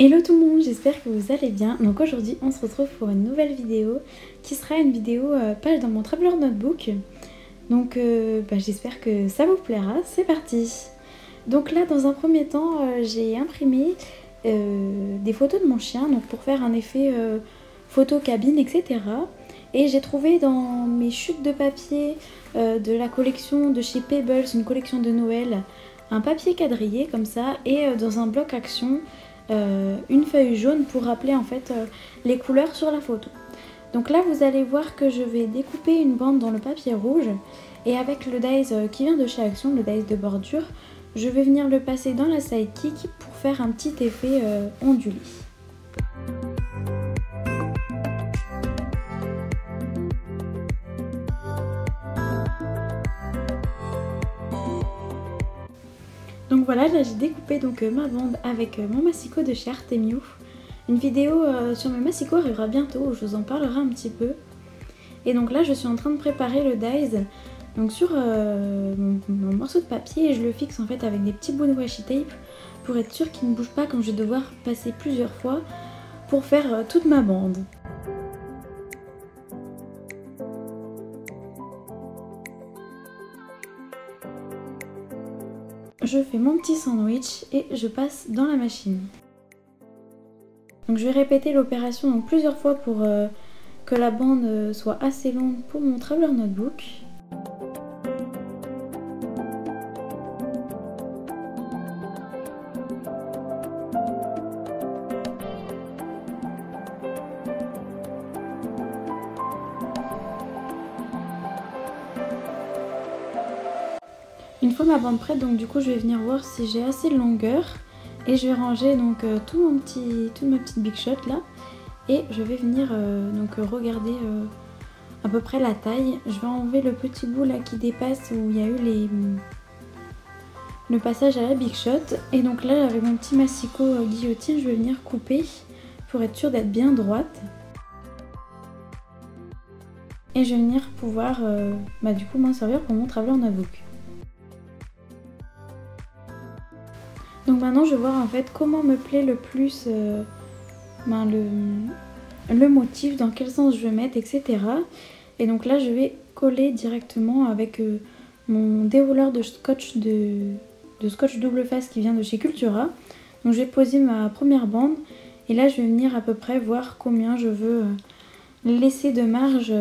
Hello tout le monde, j'espère que vous allez bien. Donc aujourd'hui on se retrouve pour une nouvelle vidéo qui sera une vidéo page dans mon Traveler Notebook. Donc j'espère que ça vous plaira, c'est parti. Donc là dans un premier temps j'ai imprimé des photos de mon chien donc pour faire un effet photo cabine etc. Et j'ai trouvé dans mes chutes de papier de la collection de chez Pebbles, une collection de Noël, un papier quadrillé comme ça et dans un bloc action une feuille jaune pour rappeler en fait les couleurs sur la photo. Donc là vous allez voir que je vais découper une bande dans le papier rouge et avec le dies qui vient de chez Action, le dies de bordure, je vais venir le passer dans la sidekick pour faire un petit effet ondulé. Donc voilà, là j'ai découpé donc ma bande avec mon massicot de chez Artemio. Une vidéo sur mes massicots arrivera bientôt où je vous en parlerai un petit peu. Et donc là je suis en train de préparer le dies donc sur mon morceau de papier et je le fixe en fait avec des petits bouts de washi tape pour être sûr qu'il ne bouge pas quand je vais devoir passer plusieurs fois pour faire toute ma bande. Je fais mon petit sandwich et je passe dans la machine. Donc je vais répéter l'opération donc plusieurs fois pour que la bande soit assez longue pour mon Traveler Notebook. Une fois ma bande prête, donc du coup je vais venir voir si j'ai assez de longueur et je vais ranger donc toute ma petite big shot là et je vais venir donc regarder à peu près la taille. Je vais enlever le petit bout là qui dépasse où il y a eu le passage à la big shot et donc là avec mon petit massicot guillotine je vais venir couper pour être sûre d'être bien droite et je vais venir pouvoir du coup m'en servir pour mon Traveler Notebook. Donc maintenant je vais voir en fait comment me plaît le plus le motif, dans quel sens je vais mettre, etc. Et donc là je vais coller directement avec mon dérouleur de scotch scotch double face qui vient de chez Cultura. Donc je vais poser ma première bande et là je vais venir à peu près voir combien je veux laisser de marge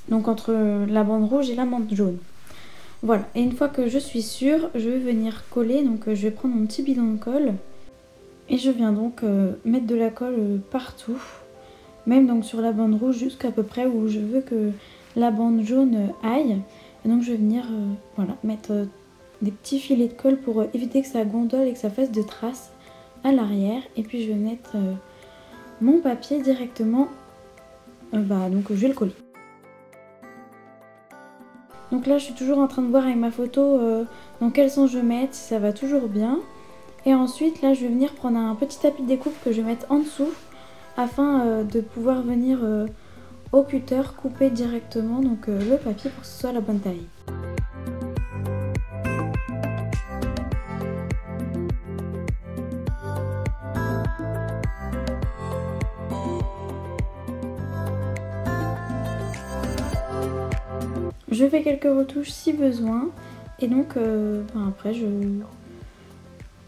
donc entre la bande rouge et la bande jaune. Voilà, et une fois que je suis sûre, je vais venir coller, donc je vais prendre mon petit bidon de colle et je viens donc mettre de la colle partout, même donc sur la bande rouge jusqu'à peu près où je veux que la bande jaune aille. Et donc je vais venir mettre des petits filets de colle pour éviter que ça gondole et que ça fasse de traces à l'arrière. Et puis je vais mettre mon papier directement, donc je vais le coller. Donc là je suis toujours en train de voir avec ma photo dans quel sens je vais mettre, si ça va toujours bien. Et ensuite là je vais venir prendre un petit tapis de découpe que je vais mettre en dessous afin de pouvoir venir au cutter couper directement donc, le papier pour que ce soit la bonne taille. Je fais quelques retouches si besoin et donc après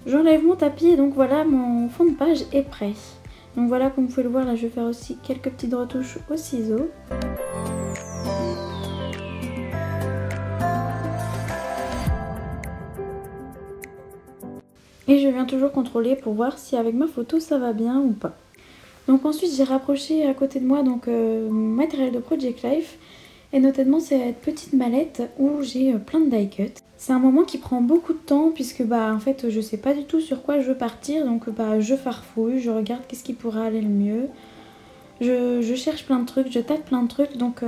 j'enlève mon tapis et donc voilà mon fond de page est prêt. Donc voilà comme vous pouvez le voir là je vais faire aussi quelques petites retouches au ciseau. Et je viens toujours contrôler pour voir si avec ma photo ça va bien ou pas. Donc ensuite j'ai rapproché à côté de moi donc mon matériel de Project Life. Et notamment cette petite mallette où j'ai plein de die cut. C'est un moment qui prend beaucoup de temps puisque en fait je sais pas du tout sur quoi je veux partir. Donc je farfouille, je regarde qu'est-ce qui pourrait aller le mieux. Je cherche plein de trucs, je tâte plein de trucs. Donc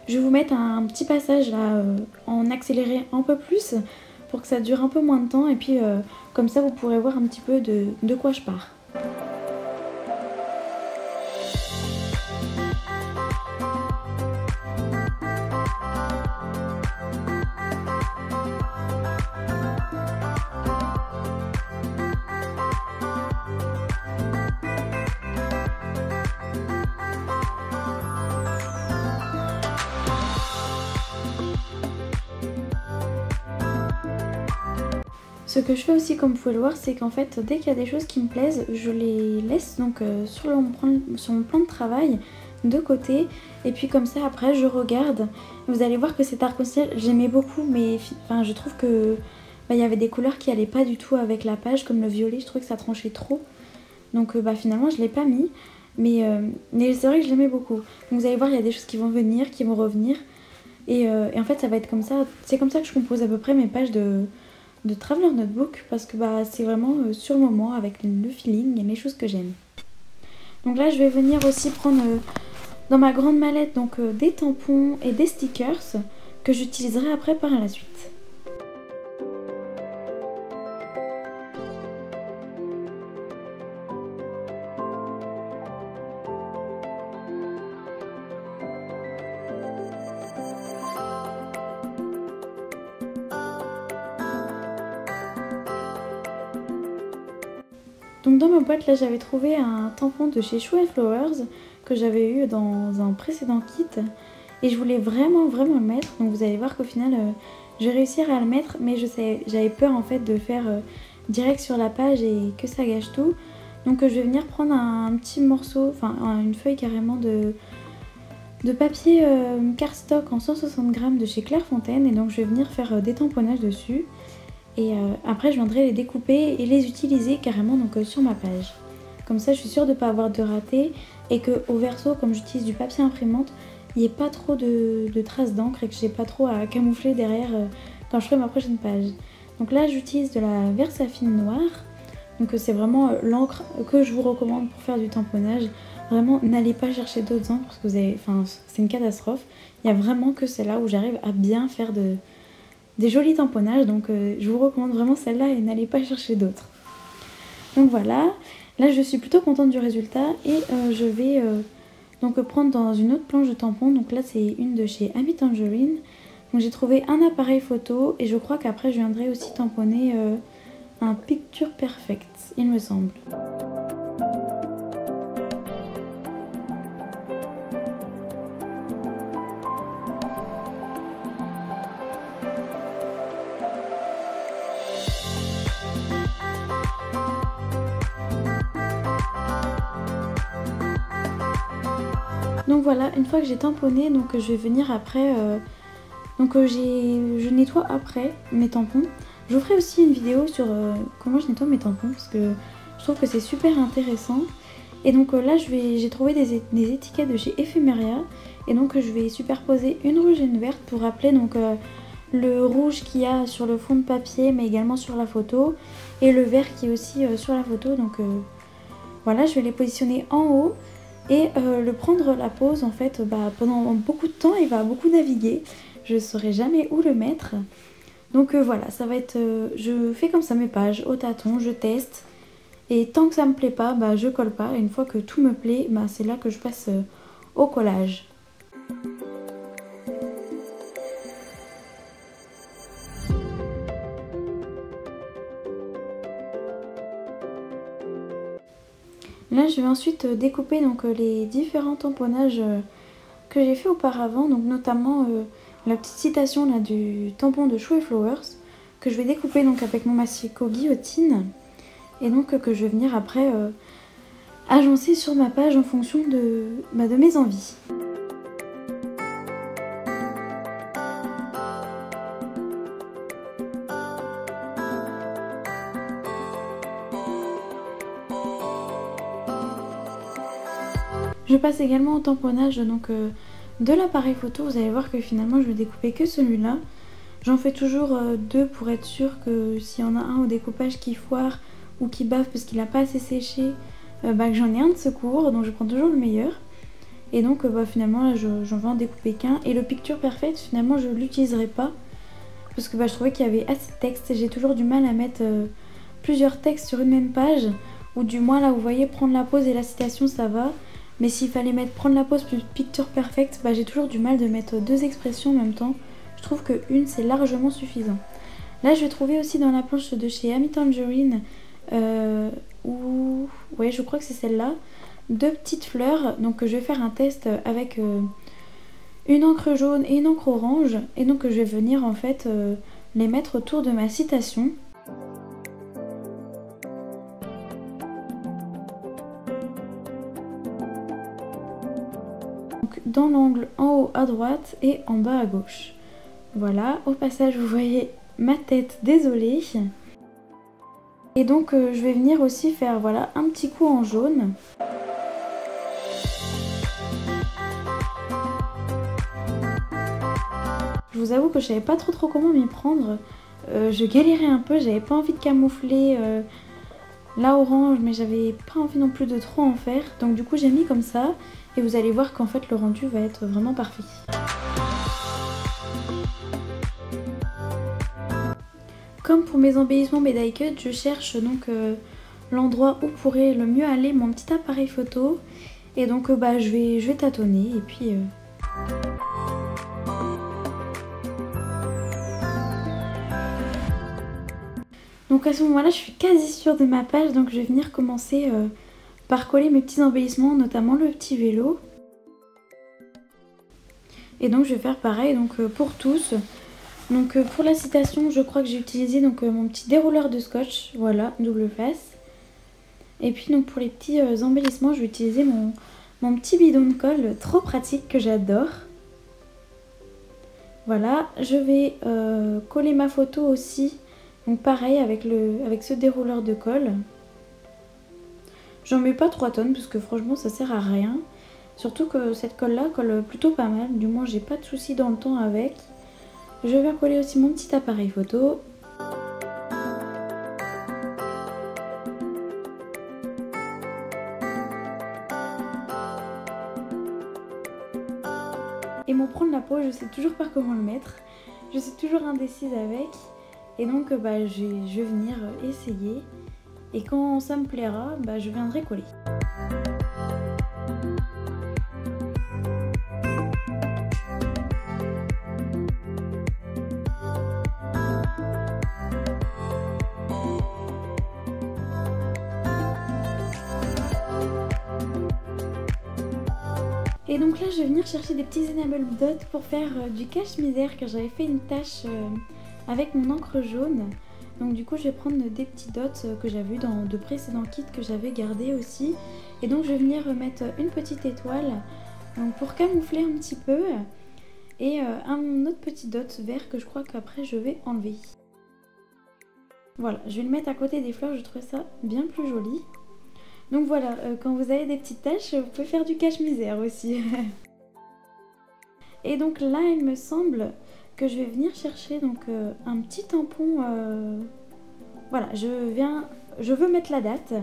je vais vous mettre un petit passage là en accéléré un peu plus pour que ça dure un peu moins de temps. Et puis comme ça vous pourrez voir un petit peu de quoi je pars. Ce que je fais aussi, comme vous pouvez le voir, c'est qu'en fait dès qu'il y a des choses qui me plaisent, je les laisse donc sur mon plan de travail de côté, et puis comme ça après je regarde. Vous allez voir que cet arc-en-ciel j'aimais beaucoup, mais enfin je trouve que il y avait des couleurs qui allaient pas du tout avec la page, comme le violet, je trouvais que ça tranchait trop, donc finalement je l'ai pas mis, mais c'est vrai que je l'aimais beaucoup. Donc vous allez voir, il y a des choses qui vont venir, qui vont revenir, et en fait ça va être comme ça. C'est comme ça que je compose à peu près mes pages de Traveler Notebook, parce que c'est vraiment sur le moment, avec le feeling et les choses que j'aime. Donc là je vais venir aussi prendre dans ma grande mallette donc des tampons et des stickers que j'utiliserai après par la suite. Donc dans ma boîte là j'avais trouvé un tampon de chez Shoe Flowers que j'avais eu dans un précédent kit, et je voulais vraiment le mettre. Donc vous allez voir qu'au final je vais réussir à le mettre, mais j'avais peur en fait de le faire direct sur la page et que ça gâche tout. Donc je vais venir prendre un petit morceau, enfin une feuille carrément de papier cardstock en 160 grammes de chez Clairefontaine, et donc je vais venir faire des tamponnages dessus. Et après je viendrai les découper et les utiliser carrément donc sur ma page. Comme ça je suis sûre de ne pas avoir de raté, et que au verso, comme j'utilise du papier imprimante, il n'y ait pas trop de traces d'encre et que j'ai pas trop à camoufler derrière quand je ferai ma prochaine page. Donc là j'utilise de la Versafine noire. Donc c'est vraiment l'encre que je vous recommande pour faire du tamponnage. Vraiment n'allez pas chercher d'autres encres parce que c'est une catastrophe. Il n'y a vraiment que celle-là où j'arrive à bien faire des jolis tamponnages, donc je vous recommande vraiment celle-là et n'allez pas chercher d'autres. Donc voilà, là je suis plutôt contente du résultat, et je vais donc prendre dans une autre planche de tampons. Donc là c'est une de chez Amy Tangerine. Donc j'ai trouvé un appareil photo, et je crois qu'après je viendrai aussi tamponner un Picture Perfect, il me semble. Donc voilà, une fois que j'ai tamponné, donc je vais venir après, je nettoie après mes tampons. Je vous ferai aussi une vidéo sur comment je nettoie mes tampons, parce que je trouve que c'est super intéressant. Et donc là j'ai trouvé des étiquettes de chez Ephemeria, et donc je vais superposer une rouge et une verte pour rappeler donc le rouge qu'il y a sur le fond de papier, mais également sur la photo, et le vert qui est aussi sur la photo. Donc voilà, je vais les positionner en haut. Et le prendre la pause en fait pendant beaucoup de temps, il va beaucoup naviguer, je ne saurai jamais où le mettre. Donc voilà, ça va être, je fais comme ça mes pages au tâton, je teste, et tant que ça me plaît pas, je colle pas, et une fois que tout me plaît, c'est là que je passe au collage. Là je vais ensuite découper donc les différents tamponnages que j'ai fait auparavant, donc notamment la petite citation là du tampon de Shoe Flowers que je vais découper donc avec mon massicot guillotine, et donc que je vais venir après agencer sur ma page en fonction de mes envies. Je passe également au tamponnage donc de l'appareil photo. Vous allez voir que finalement je vais découper que celui-là. J'en fais toujours deux pour être sûr que s'il y en a un au découpage qui foire ou qui bave parce qu'il n'a pas assez séché, que j'en ai un de secours, donc je prends toujours le meilleur. Et donc finalement là j'en vais en découper qu'un. Et le Picture Perfect finalement je ne l'utiliserai pas parce que je trouvais qu'il y avait assez de texte, et j'ai toujours du mal à mettre plusieurs textes sur une même page, ou du moins là vous voyez prendre la pause et la citation ça va. Mais s'il fallait mettre prendre la pause plus Picture Perfect, j'ai toujours du mal de mettre deux expressions en même temps. Je trouve que une c'est largement suffisant. Là je vais trouver aussi dans la planche de chez Amy Tangerine, ouais je crois que c'est celle-là, deux petites fleurs. Donc je vais faire un test avec une encre jaune et une encre orange, et donc je vais venir en fait les mettre autour de ma citation. dans l'angle en haut à droite et en bas à gauche. Voilà, au passage vous voyez ma tête, désolée. Et donc je vais venir aussi faire voilà un petit coup en jaune. Je vous avoue que je savais pas trop comment m'y prendre. Je galérais un peu, j'avais pas envie de camoufler la orange, mais j'avais pas envie non plus de trop en faire. Donc du coup j'ai mis comme ça et vous allez voir qu'en fait le rendu va être vraiment parfait. Comme pour mes embellissements, mes die cuts, je cherche donc l'endroit où pourrait le mieux aller mon petit appareil photo. Et donc je vais tâtonner et puis... Donc à ce moment-là, je suis quasi sûre de ma page, donc je vais venir commencer par coller mes petits embellissements, notamment le petit vélo. Et donc je vais faire pareil donc pour tous. Donc pour la citation, je crois que j'ai utilisé donc mon petit dérouleur de scotch, voilà, double face. Et puis donc pour les petits embellissements, je vais utiliser mon petit bidon de colle trop pratique que j'adore. Voilà, je vais coller ma photo aussi, donc pareil avec ce dérouleur de colle. J'en mets pas 3 tonnes parce que franchement ça sert à rien. Surtout que cette colle là colle plutôt pas mal, du moins j'ai pas de soucis dans le temps avec. Je vais coller aussi mon petit appareil photo. Et mon prendre la peau, je sais toujours pas comment le mettre. Je suis toujours indécise avec. Et donc je vais venir essayer. Et quand ça me plaira, je viendrai coller. Et donc là je vais venir chercher des petits enamel dots pour faire du cache-misère, car j'avais fait une tache avec mon encre jaune. Donc du coup je vais prendre des petits dots que j'avais eu dans de précédents kits que j'avais gardés aussi. Et donc je vais venir mettre une petite étoile donc pour camoufler un petit peu. Et un autre petit dot vert que je crois qu'après je vais enlever. Voilà, je vais le mettre à côté des fleurs, je trouve ça bien plus joli. Donc voilà, quand vous avez des petites taches, vous pouvez faire du cache-misère aussi. Et donc là, il me semble que je vais venir chercher donc, un petit tampon. Voilà, je veux mettre la date.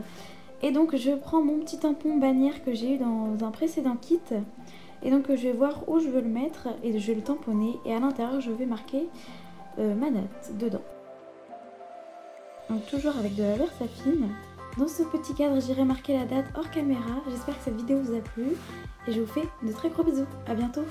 Et donc je prends mon petit tampon bannière que j'ai eu dans un précédent kit. Et donc je vais voir où je veux le mettre et je vais le tamponner. Et à l'intérieur, je vais marquer ma date dedans. Donc toujours avec de la Versafine. Dans ce petit cadre, j'irai marquer la date hors caméra. J'espère que cette vidéo vous a plu et je vous fais de très gros bisous. À bientôt.